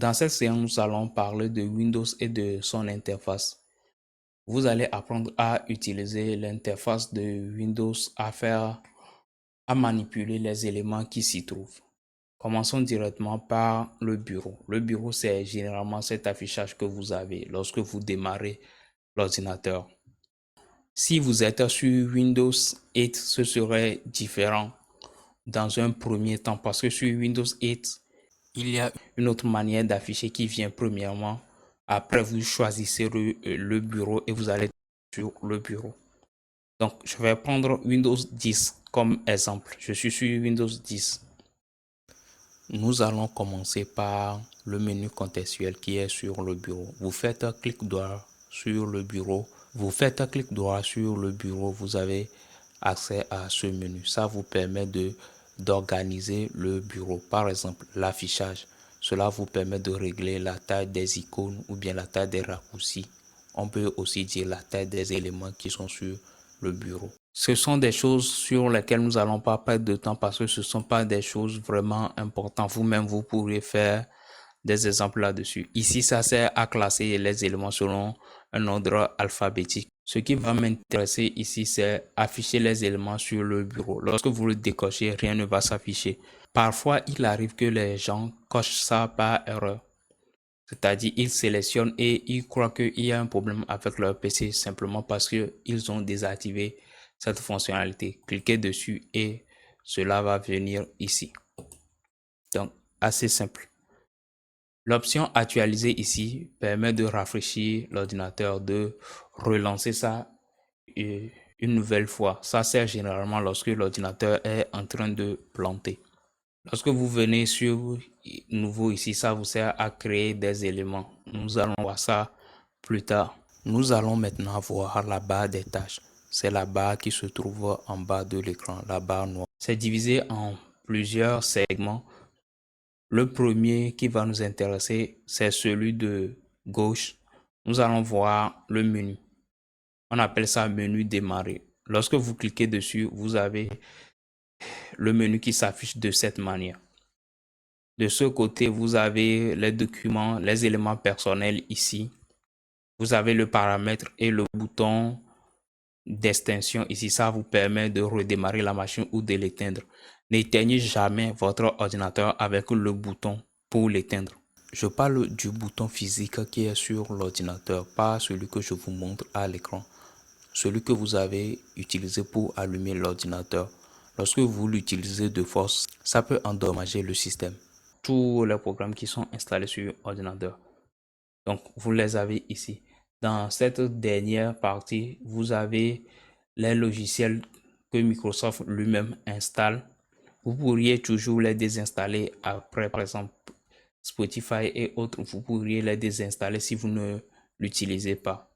Dans cette séance, nous allons parler de Windows et de son interface. Vous allez apprendre à utiliser l'interface de Windows à manipuler les éléments qui s'y trouvent. Commençons directement par le bureau. Le bureau, c'est généralement cet affichage que vous avez lorsque vous démarrez l'ordinateur. Si vous êtes sur Windows 8, ce serait différent dans un premier temps parce que sur Windows 8, il y a une autre manière d'afficher qui vient premièrement. Après, vous choisissez le bureau et vous allez sur le bureau. Donc, je vais prendre Windows 10 comme exemple. Je suis sur Windows 10. Nous allons commencer par le menu contextuel qui est sur le bureau. Vous faites un clic droit sur le bureau. Vous avez accès à ce menu. Ça vous permet d'organiser le bureau. Par exemple, l'affichage. Cela vous permet de régler la taille des icônes ou bien la taille des raccourcis. On peut aussi dire la taille des éléments qui sont sur le bureau. Ce sont des choses sur lesquelles nous n'allons pas perdre de temps parce que ce ne sont pas des choses vraiment importantes. Vous-même, vous pourrez faire des exemples là-dessus. Ici, ça sert à classer les éléments selon un ordre alphabétique. Ce qui va m'intéresser ici, c'est afficher les éléments sur le bureau. Lorsque vous le décochez, rien ne va s'afficher. Parfois, il arrive que les gens cochent ça par erreur. C'est-à-dire, ils sélectionnent et ils croient qu'il y a un problème avec leur PC simplement parce qu'ils ont désactivé cette fonctionnalité. Cliquez dessus et cela va venir ici. Donc, assez simple. L'option actualiser ici permet de rafraîchir l'ordinateur, de relancer ça une nouvelle fois. Ça sert généralement lorsque l'ordinateur est en train de planter. Lorsque vous venez sur nouveau ici, ça vous sert à créer des éléments. Nous allons voir ça plus tard. Nous allons maintenant voir la barre des tâches. C'est la barre qui se trouve en bas de l'écran, la barre noire. C'est divisé en plusieurs segments. Le premier qui va nous intéresser, c'est celui de gauche. Nous allons voir le menu. On appelle ça menu démarrer. Lorsque vous cliquez dessus, vous avez le menu qui s'affiche de cette manière. De ce côté, vous avez les documents, les éléments personnels ici. Vous avez le paramètre et le bouton d'extinction ici. Ça vous permet de redémarrer la machine ou de l'éteindre. N'éteignez jamais votre ordinateur avec le bouton pour l'éteindre. Je parle du bouton physique qui est sur l'ordinateur, pas celui que je vous montre à l'écran. Celui que vous avez utilisé pour allumer l'ordinateur. Lorsque vous l'utilisez de force, ça peut endommager le système. Tous les programmes qui sont installés sur ordinateur. Donc, vous les avez ici. Dans cette dernière partie, vous avez les logiciels que Microsoft lui-même installe. Vous pourriez toujours les désinstaller après, par exemple, Spotify et autres. Vous pourriez les désinstaller si vous ne l'utilisez pas.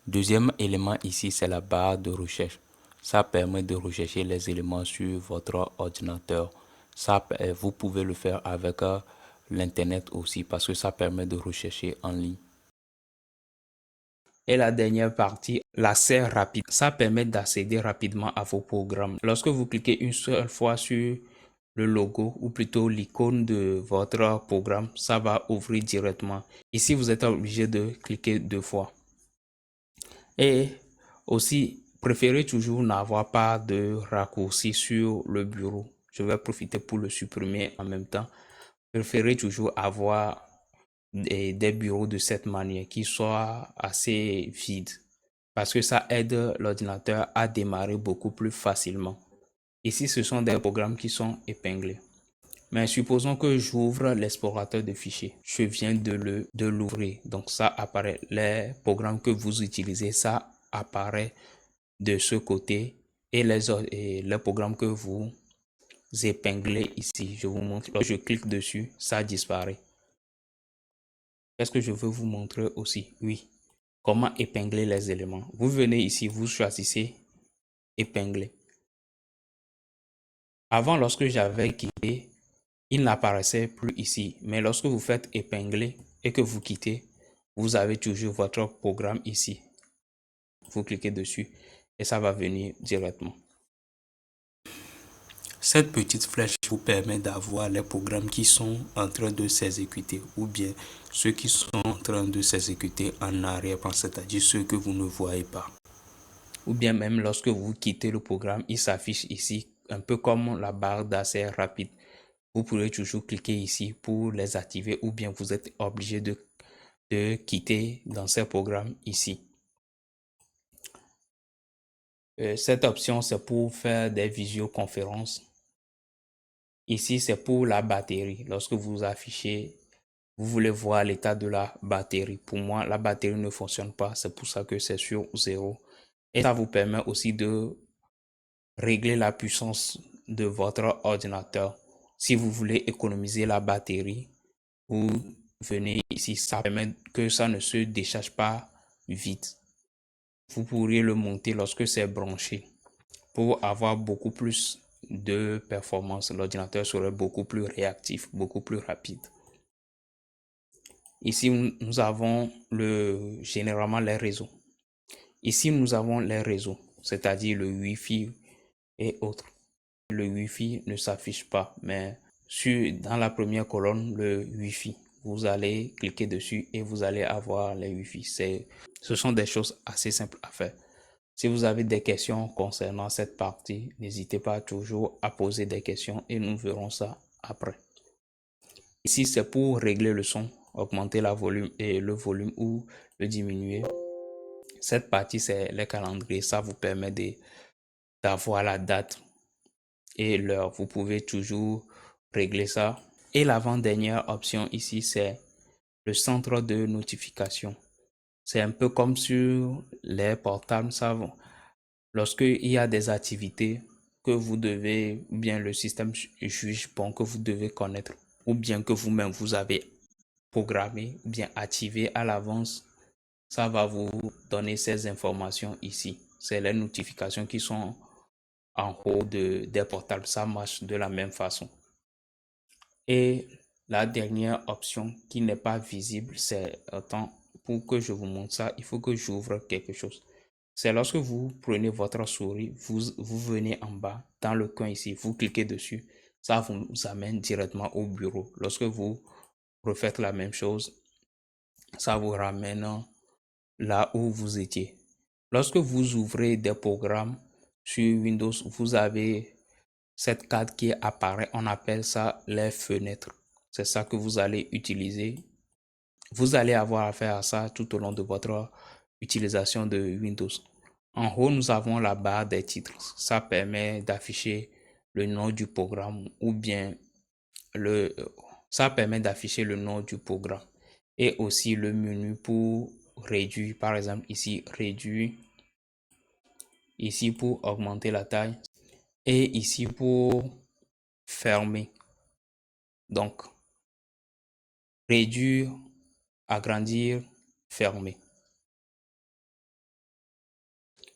Deuxième élément ici, c'est la barre de recherche. Ça permet de rechercher les éléments sur votre ordinateur. Vous pouvez le faire avec l'internet aussi parce que ça permet de rechercher en ligne. Et la dernière partie, l'accès rapide. Ça permet d'accéder rapidement à vos programmes. Lorsque vous cliquez une seule fois sur le logo ou plutôt l'icône de votre programme, ça va ouvrir directement. Ici, vous êtes obligé de cliquer 2 fois. Et aussi, préférez toujours n'avoir pas de raccourci sur le bureau. Je vais profiter pour le supprimer en même temps. Préférez toujours avoir des bureaux de cette manière qui soient assez vides parce que ça aide l'ordinateur à démarrer beaucoup plus facilement. Ici, ce sont des programmes qui sont épinglés. Mais supposons que j'ouvre l'explorateur de fichiers. Je viens de l'ouvrir. Donc ça apparaît. Les programmes que vous utilisez, ça apparaît de ce côté. Et les programmes que vous épinglez ici, je vous montre. Lorsque je clique dessus, ça disparaît. Qu'est-ce que je veux vous montrer aussi? Oui. Comment épingler les éléments. Vous venez ici, vous choisissez épingler. Avant, lorsque j'avais quitté, il n'apparaissait plus ici. Mais lorsque vous faites épingler et que vous quittez, vous avez toujours votre programme ici. Vous cliquez dessus et ça va venir directement. Cette petite flèche vous permet d'avoir les programmes qui sont en train de s'exécuter ou bien ceux qui sont en train de s'exécuter en arrière-plan, c'est-à-dire ceux que vous ne voyez pas. Ou bien même lorsque vous quittez le programme, il s'affiche ici un peu comme la barre d'accès rapide. Vous pourrez toujours cliquer ici pour les activer ou bien vous êtes obligé de quitter dans ces programmes ici. Cette option, c'est pour faire des visioconférences. Ici, c'est pour la batterie. Lorsque vous affichez, vous voulez voir l'état de la batterie. Pour moi, la batterie ne fonctionne pas. C'est pour ça que c'est sur 0. Et ça vous permet aussi de régler la puissance de votre ordinateur. Si vous voulez économiser la batterie, vous venez ici. Ça permet que ça ne se décharge pas vite. Vous pourriez le monter lorsque c'est branché. Pour avoir beaucoup plus de performance, l'ordinateur serait beaucoup plus réactif, beaucoup plus rapide. Ici, nous avons généralement les réseaux. Ici, nous avons les réseaux, c'est-à-dire le Wi-Fi et autres. Le Wi-Fi ne s'affiche pas, mais dans la première colonne, le Wi-Fi, vous allez cliquer dessus et vous allez avoir les Wi-Fi. Ce sont des choses assez simples à faire. Si vous avez des questions concernant cette partie, n'hésitez pas toujours à poser des questions et nous verrons ça après. Ici, c'est pour régler le son, augmenter le volume ou le diminuer. Cette partie, c'est les calendriers. Ça vous permet d'avoir la date et l'heure. Vous pouvez toujours régler ça. Et l'avant-dernière option ici, c'est le centre de notification. C'est un peu comme sur les portables, ça. Lorsqu'il y a des activités que vous devez, ou bien le système juge bon que vous devez connaître, ou bien que vous-même vous avez programmé, ou bien activé à l'avance, ça va vous donner ces informations ici. C'est les notifications qui sont en haut des portables. Ça marche de la même façon. Et la dernière option qui n'est pas visible, c'est, attends, pour que je vous montre ça, il faut que j'ouvre quelque chose. C'est lorsque vous prenez votre souris, vous venez en bas, dans le coin ici, vous cliquez dessus, ça vous amène directement au bureau. Lorsque vous refaites la même chose, ça vous ramène là où vous étiez. Lorsque vous ouvrez des programmes sur Windows, vous avez cette carte qui apparaît, on appelle ça les fenêtres. C'est ça que vous allez utiliser. Vous allez avoir affaire à ça tout au long de votre utilisation de Windows. En haut, nous avons la barre des titres. Ça permet d'afficher le nom du programme ou bien ça permet d'afficher le nom du programme et aussi le menu pour réduire, par exemple ici, réduire, ici pour augmenter la taille et ici pour fermer. Donc, réduire, agrandir, fermer.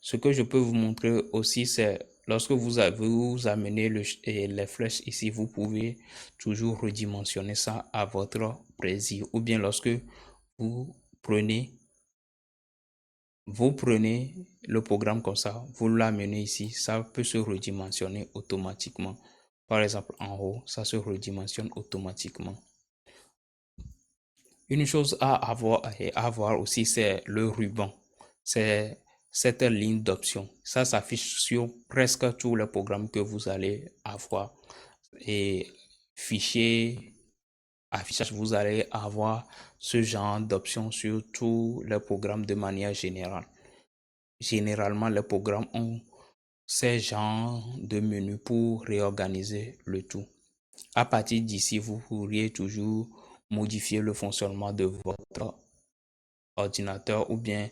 Ce que je peux vous montrer aussi, c'est lorsque vous amenez les flèches ici, vous pouvez toujours redimensionner ça à votre plaisir. Ou bien lorsque vous prenez le programme comme ça, vous l'amenez ici, ça peut se redimensionner automatiquement. Par exemple, en haut, ça se redimensionne automatiquement. Une chose à avoir aussi, c'est le ruban. C'est cette ligne d'options. Ça s'affiche sur presque tous les programmes que vous allez avoir. Et fichier, affichage, vous allez avoir ce genre d'options sur tous les programmes de manière générale. Généralement, les programmes ont ces genres de menus pour réorganiser le tout. À partir d'ici, vous pourriez toujours modifier le fonctionnement de votre ordinateur ou bien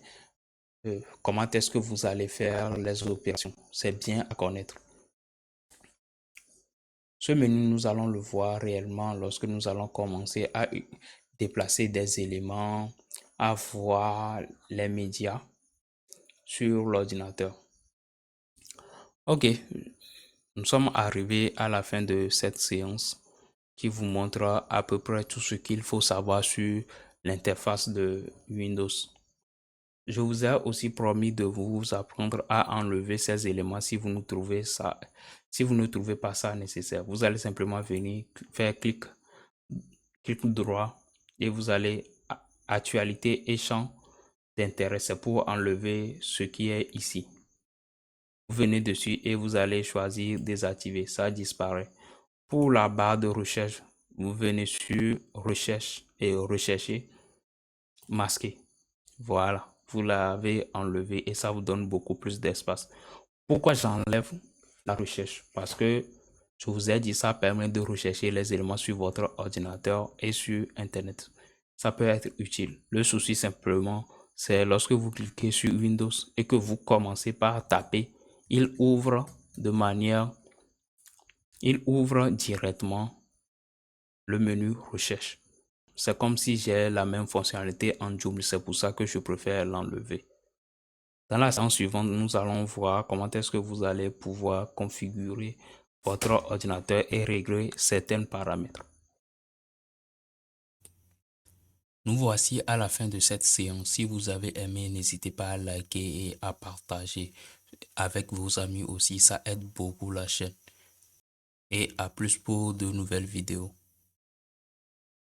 comment est-ce que vous allez faire les opérations. C'est bien à connaître. Ce menu, nous allons le voir réellement lorsque nous allons commencer à déplacer des éléments, à voir les médias sur l'ordinateur. Ok, nous sommes arrivés à la fin de cette séance qui vous montre à peu près tout ce qu'il faut savoir sur l'interface de Windows. Je vous ai aussi promis de vous apprendre à enlever ces éléments si vous ne trouvez pas ça nécessaire. Vous allez simplement venir faire clic droit et vous allez à actualité et champ d'intérêt. C'est pour enlever ce qui est ici. Vous venez dessus et vous allez choisir désactiver. Ça disparaît. Pour la barre de recherche, vous venez sur recherche et rechercher masquer. Voilà, vous l'avez enlevé et ça vous donne beaucoup plus d'espace. Pourquoi j'enlève la recherche? Parce que je vous ai dit, ça permet de rechercher les éléments sur votre ordinateur et sur Internet. Ça peut être utile. Le souci simplement, c'est lorsque vous cliquez sur Windows et que vous commencez par taper, il ouvre directement le menu recherche. C'est comme si j'ai la même fonctionnalité en Joomla, c'est pour ça que je préfère l'enlever. Dans la séance suivante, nous allons voir comment est-ce que vous allez pouvoir configurer votre ordinateur et régler certains paramètres. Nous voici à la fin de cette séance. Si vous avez aimé, n'hésitez pas à liker et à partager avec vos amis aussi. Ça aide beaucoup la chaîne. Et à plus pour de nouvelles vidéos.